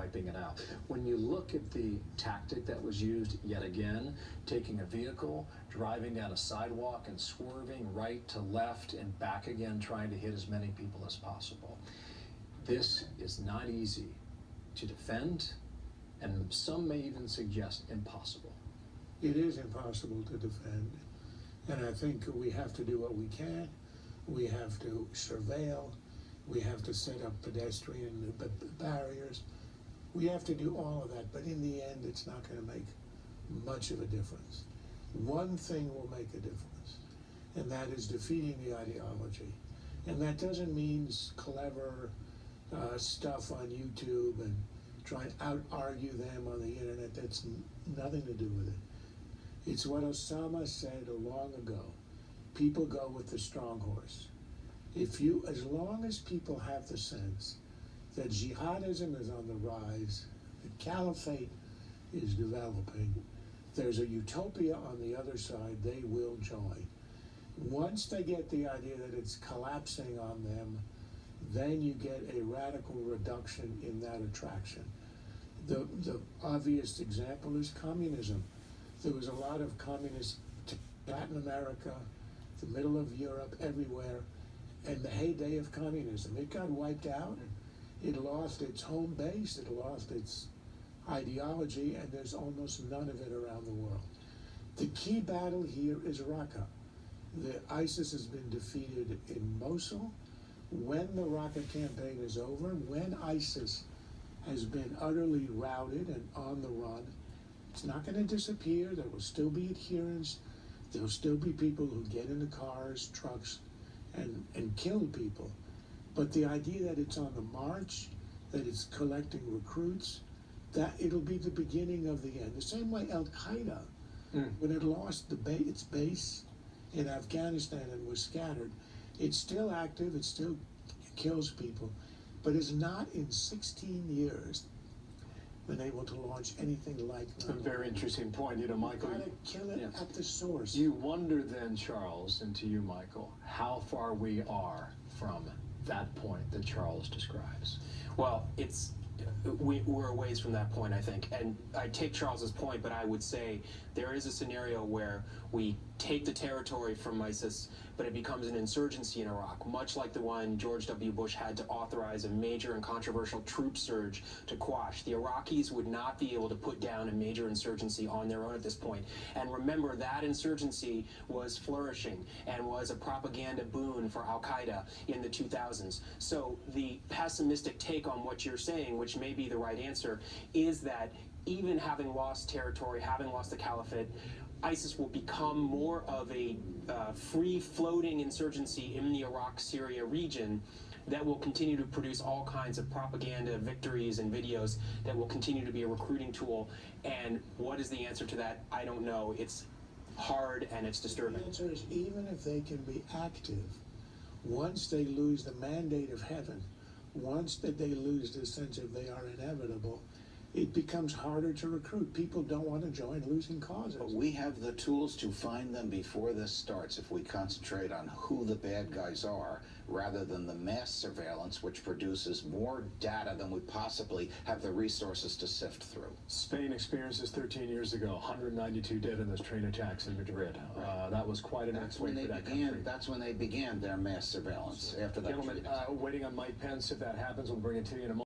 wiping it out. When you look at the tactic that was used yet again, taking a vehicle, driving down a sidewalk and swerving right to left and back again, trying to hit as many people as possible. This is not easy to defend, and some may even suggest impossible. It is impossible to defend, and I think we have to do what we can. We have to surveil. We have to set up pedestrian barriers. We have to do all of that, but in the end, it's not going to make much of a difference. One thing will make a difference, and that is defeating the ideology. And that doesn't mean clever stuff on YouTube and try and out-argue them on the internet. That's nothing to do with it. It's what Osama said long ago. People go with the strong horse. As long as people have the sense that jihadism is on the rise, the caliphate is developing, there's a utopia on the other side, they will join. Once they get the idea that it's collapsing on them, then you get a radical reduction in that attraction. The obvious example is communism. There was a lot of communists in Latin America, the middle of Europe, everywhere, and the heyday of communism. It got wiped out. It lost its home base. It lost its ideology, and there's almost none of it around the world. The key battle here is Raqqa. ISIS has been defeated in Mosul. When the Raqqa campaign is over, when ISIS has been utterly routed and on the run, it's not going to disappear. There will still be adherents. There will still be people who get into cars, trucks, and kill people. But the idea that it's on the march, that it's collecting recruits, that it'll be the beginning of the end. The same way Al-Qaeda, when it lost its base in Afghanistan and was scattered, it's still active, it still kills people, but it's not in 16 years been able to launch anything like that. A very interesting point. You know, Michael, you gotta kill it at the source. You wonder then, Charles, and to you, Michael, how far we are from that point that Charles describes. Well, we're a ways from that point, I think. And I take Charles's point, but I would say there is a scenario where we take the territory from ISIS, but it becomes an insurgency in Iraq, much like the one George W. Bush had to authorize a major and controversial troop surge to quash. The Iraqis would not be able to put down a major insurgency on their own at this point. And remember, that insurgency was flourishing and was a propaganda boon for Al-Qaeda in the 2000s. So the pessimistic take on what you're saying, which may be the right answer, is that even having lost territory, having lost the caliphate, ISIS will become more of a free-floating insurgency in the Iraq-Syria region that will continue to produce all kinds of propaganda, victories, and videos that will continue to be a recruiting tool. And what is the answer to that? I don't know. It's hard and it's disturbing. The answer is, even if they can be active, once they lose the mandate of heaven, once that they lose the sense of they are inevitable, it becomes harder to recruit. People don't want to join losing causes. But we have the tools to find them before this starts if we concentrate on who the bad guys are, rather than the mass surveillance, which produces more data than we possibly have the resources to sift through. Spain experienced this 13 years ago, 192 dead in those train attacks in Madrid. That was quite an exploit for that country. That's when they began their mass surveillance, after that. Gentlemen, waiting on Mike Pence. If that happens, we'll bring it to you in a moment.